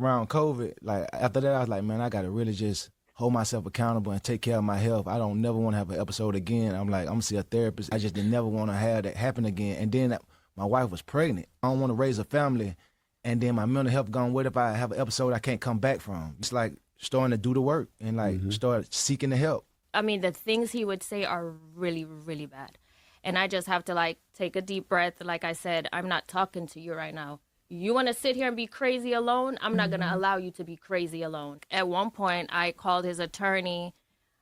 around COVID, like after that, I was like, man, I gotta really just hold myself accountable and take care of my health. I don't never want to have an episode again. I'm like, I'm gonna see a therapist. I just didn't never want to have that happen again. And then my wife was pregnant. I don't want to raise a family, and then my mental health gone. What if I have an episode I can't come back from? It's like starting to do the work and like start seeking the help. I mean, the things he would say are really, really bad. And I just have to like take a deep breath. Like I said, I'm not talking to you right now. You want to sit here and be crazy alone? I'm not going to allow you to be crazy alone. At one point, I called his attorney,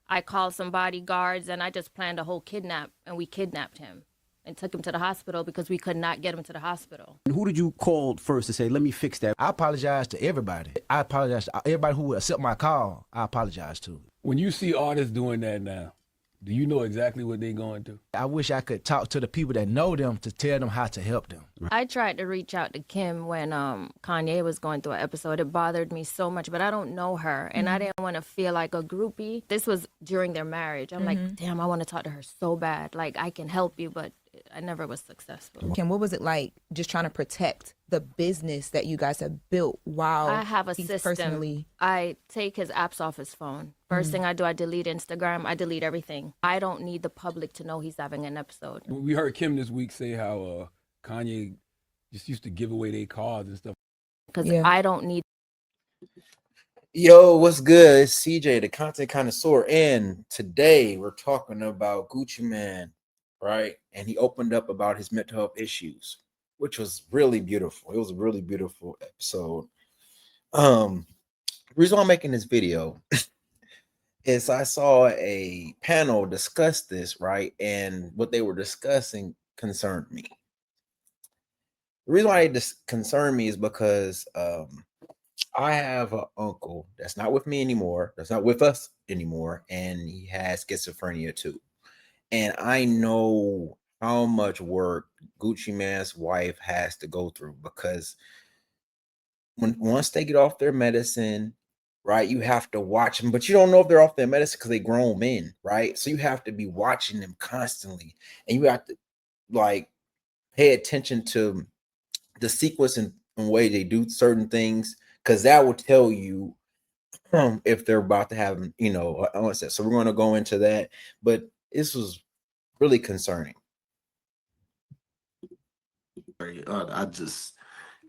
I called some bodyguards, and I just planned a whole kidnap, and we kidnapped him and took him to the hospital because we could not get him to the hospital. And who did you call first to say, let me fix that? I apologize to everybody. I apologize to everybody who would accept my call. I apologize to. When you see artists doing that now, do you know exactly what they're going through? I wish I could talk to the people that know them to tell them how to help them. I tried to reach out to Kim when Kanye was going through an episode. It bothered me so much, but I don't know her, and I didn't want to feel like a groupie. This was during their marriage. I'm like, damn, I want to talk to her so bad. Like, I can help you, but I never was successful. Kim, what was it like just trying to protect the business that you guys have built while I have a he's system. personally... I take his apps off his phone. First thing I do, I delete Instagram. I delete everything. I don't need the public to know he's having an episode. We heard Kim this week say how Kanye just used to give away their cars and stuff. Because I don't need... Yo, what's good? It's CJ, the content connoisseur, and today we're talking about Gucci Mane, right? And he opened up about his mental health issues, which was really beautiful. It was a really beautiful episode. The reason why I'm making this video is I saw a panel discuss this, right? And what they were discussing concerned me. The reason why it concerned me is because I have an uncle that's not with me anymore, that's not with us anymore, and he has schizophrenia too. And I know how much work Gucci Mane's wife has to go through, because once they get off their medicine, right, you have to watch them, but you don't know if they're off their medicine because they grown men, right? So you have to be watching them constantly, and you have to like pay attention to the sequence and way they do certain things, because that will tell you if they're about to have, you know, an onset. So we're going to go into that, but this was really concerning.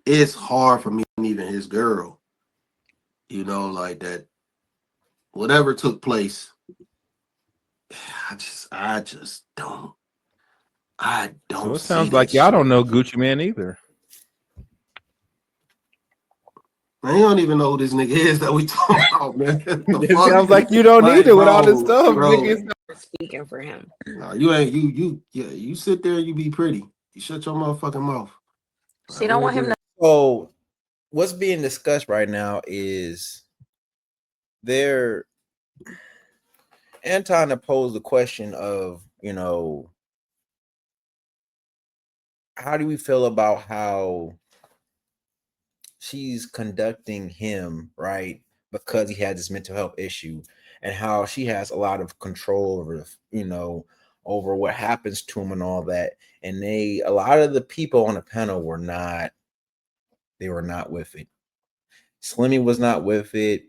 It's hard for me, even his girl, you know, like that, whatever took place, I just don't. So it sounds like y'all don't know Gucci Mane either. Man, you don't even know who this nigga is that we talking about, man. It sounds like you don't need it with all this stuff. Nigga. Speaking for him. No, you ain't. You sit there and you be pretty. You shut your motherfucking mouth. She don't want him to. So what's being discussed right now is Anton to pose the question of, you know, how do we feel about how she's conducting him, right? Because he had this mental health issue, and how she has a lot of control over, you know, over what happens to him and all that. And a lot of the people on the panel were not with it. Slimmy was not with it.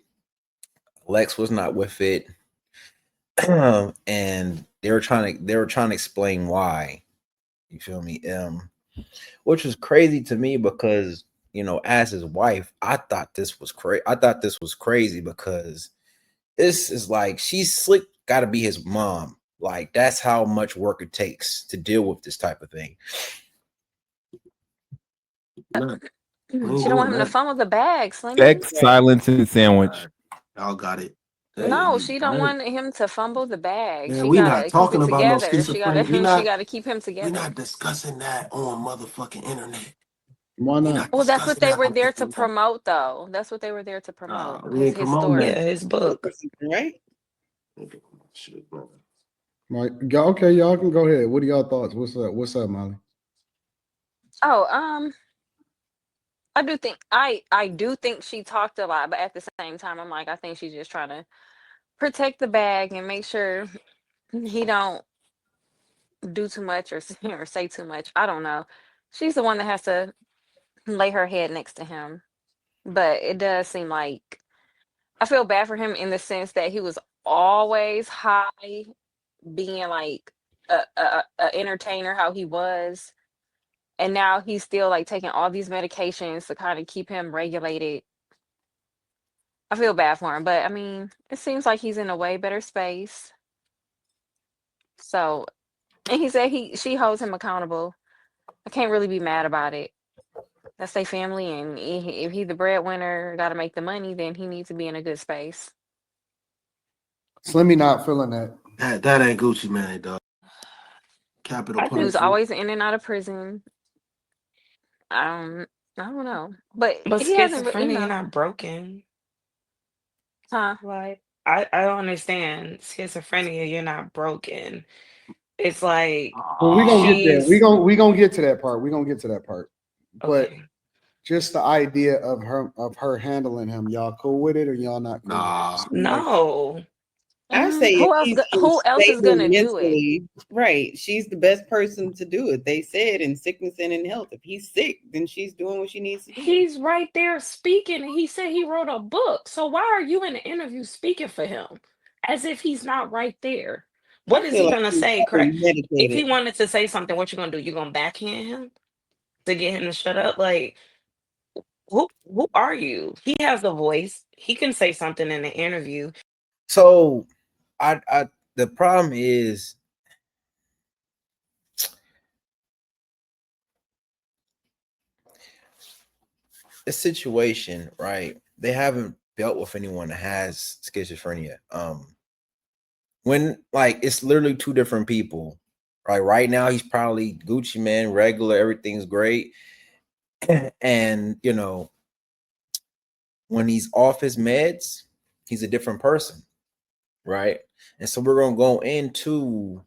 Lex was not with it. And they were trying to explain why. You feel me? Which was crazy to me, because, you know, as his wife, I thought this was crazy because this is like, she's slick, gotta be his mom. Like, that's how much work it takes to deal with this type of thing. She don't want him to fumble the bag, Slim. Sex, silence, and sandwich. Y'all got it. No, she don't want him to fumble the bag. Man, she we gotta not talking keep it about no together. She schizophrenia. she gotta keep him together. We're not discussing that on motherfucking internet. Why not? Well, that's what they were there to promote, though. That's what they were there to promote. His story. Yeah, his book. Right? Shit, man. Mike, okay, y'all can go ahead. What are y'all thoughts? What's up, Molly? Oh, I do think she talked a lot, but at the same time, I'm like, I think she's just trying to protect the bag and make sure he don't do too much or say too much. I don't know. She's the one that has to lay her head next to him. but it does seem like I feel bad for him in the sense that he was always high, being like a entertainer, how he was, and now he's still like taking all these medications to kind of keep him regulated. I feel bad for him, but I mean, it seems like he's in a way better space. So, and he said she holds him accountable. I can't really be mad about it. That's their family, and if he's the breadwinner, got to make the money, then he needs to be in a good space. Slimmy not feeling that. That ain't Gucci Mane, dog. Capital He was punishment. always in and out of prison. I don't know, but he hasn't, schizophrenia not broken. huh? Like I don't understand schizophrenia. You're not broken. It's like Well, we gonna get there. she's We gonna get to that part. We gonna get to that part. But okay. just the idea of her handling him, y'all cool with it or y'all not cool? Nah. No. I say Who if else? he's Who else is stable gonna do it? mentally, right? She's the best person to do it. They said in sickness and in health. If he's sick, then she's doing what she needs to do. He's right there speaking. He said he wrote a book. So why are you in the interview speaking for him as if he's not right there? What I is feel he like gonna he's say? Correct. If he medicated. wanted to say something, what you gonna do? You gonna backhand him to get him to shut up? Like who are you? He has a voice. He can say something in the interview. So I the problem is the situation, right? They haven't dealt with anyone that has schizophrenia. When like it's literally two different people. Right now he's probably Gucci Mane, regular, everything's great. And you know, when he's off his meds, he's a different person, right? And so we're gonna go into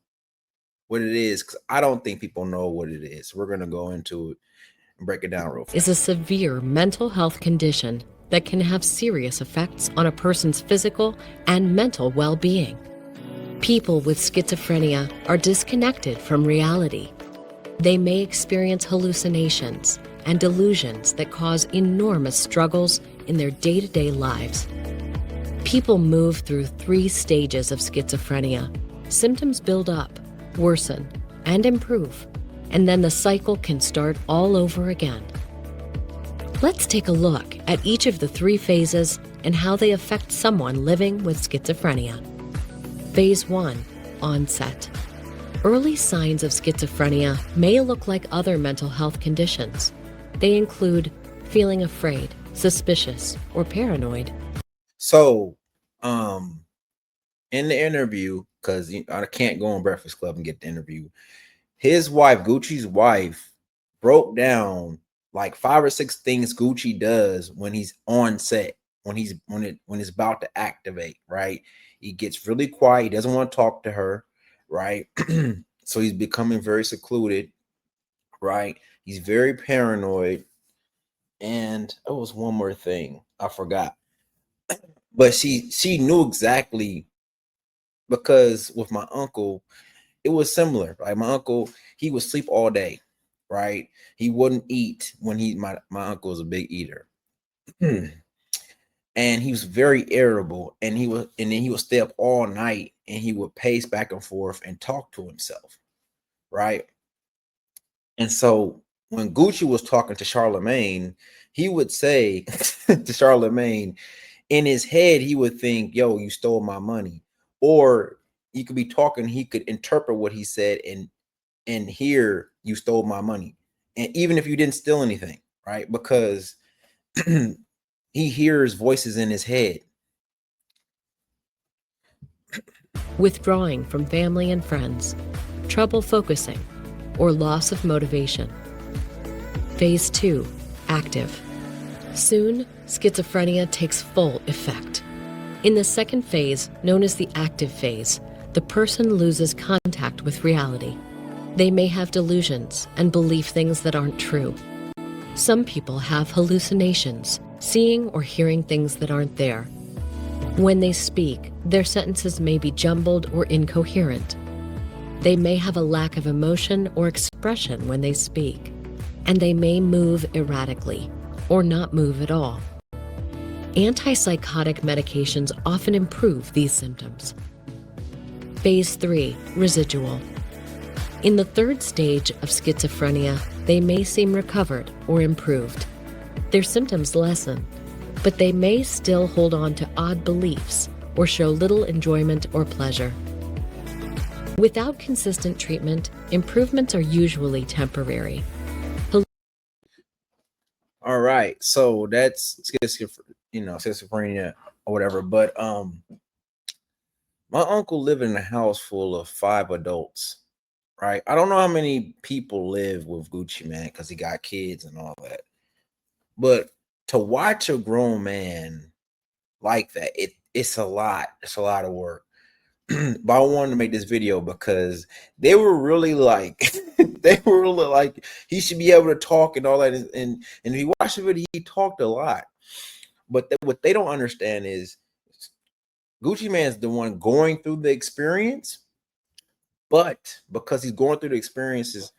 what it is, because I don't think people know what it is. We're gonna go into it and break it down real fast. Is a severe mental health condition that can have serious effects on a person's physical and mental well-being. People with schizophrenia are disconnected from reality. They may experience hallucinations and delusions that cause enormous struggles in their day-to-day lives. People move through 3 stages of schizophrenia. Symptoms build up, worsen, and improve, and then the cycle can start all over again. Let's take a look at each of the 3 phases and how they affect someone living with schizophrenia. Phase 1, onset. Early signs of schizophrenia may look like other mental health conditions. They include feeling afraid, suspicious, or paranoid. So, in the interview, because I can't go on Breakfast Club and get the interview, his wife, Gucci's wife, broke down like 5 or 6 things Gucci does when he's on set, when it's about to activate, right? He gets really quiet. He doesn't want to talk to her, right? So he's becoming very secluded, right? He's very paranoid. And it was one more thing I forgot. But she knew exactly, because with my uncle, it was similar. Like my uncle, he would sleep all day, right? He wouldn't eat when my uncle was a big eater. And he was very irritable, and then he would stay up all night and he would pace back and forth and talk to himself, right? And so when Gucci was talking to Charlemagne, he would say to Charlemagne, in his head, he would think, yo, you stole my money. Or he could be talking, he could interpret what he said and hear you stole my money. And even if you didn't steal anything, right? Because he hears voices in his head. Withdrawing from family and friends, trouble focusing, or loss of motivation. Phase 2, active. Soon, schizophrenia takes full effect. In the second phase, known as the active phase, the person loses contact with reality. They may have delusions and believe things that aren't true. Some people have hallucinations, seeing or hearing things that aren't there. When they speak, their sentences may be jumbled or incoherent. They may have a lack of emotion or expression when they speak, and they may move erratically or not move at all. Antipsychotic medications often improve these symptoms. Phase 3, residual. In the third stage of schizophrenia, they may seem recovered or improved. Their symptoms lessen, but they may still hold on to odd beliefs or show little enjoyment or pleasure. Without consistent treatment, improvements are usually temporary. All right, so that's schizophrenia or whatever. But my uncle lived in a house full of 5 adults, right? I don't know how many people live with Gucci Mane because he got kids and all that. But to watch a grown man like that, it's a lot. It's a lot of work. But I wanted to make this video because they were really like he should be able to talk and all that. And if you watch the video, he talked a lot. But what they don't understand is Gucci Mane's the one going through the experience, but because he's going through the experiences,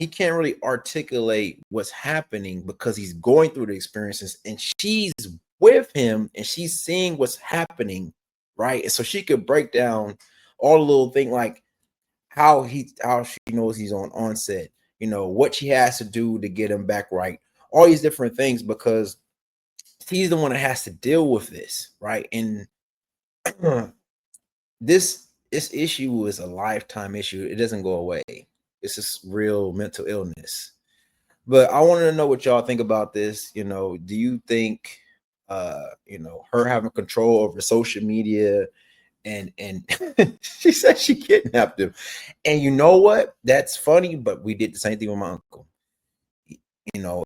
he can't really articulate what's happening because he's going through the experiences, and she's with him and she's seeing what's happening, right? And so she could break down all the little thing, like how she knows he's on onset, what she has to do to get him back right, all these different things, because he's the one that has to deal with this, right? And this issue is a lifetime issue. It doesn't go away. It's just real mental illness. But I wanted to know what y'all think about this. Do you think her having control over social media, and she said she kidnapped him, and you know what, that's funny, but we did the same thing with my uncle.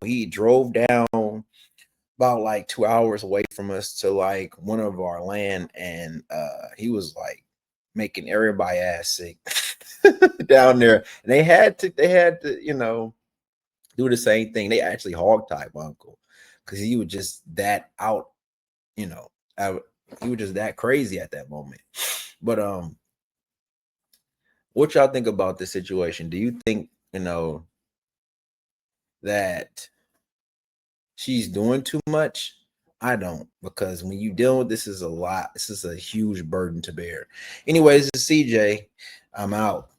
He drove down about like 2 hours away from us to like one of our land, and he was like making everybody ass sick down there, and they had to do the same thing. They actually hogtied my uncle because he was just that out, he was just that crazy at that moment. But what y'all think about this situation? Do you think that she's doing too much? I don't, because when you deal with this is a lot. This is a huge burden to bear. Anyways, this is CJ. I'm out.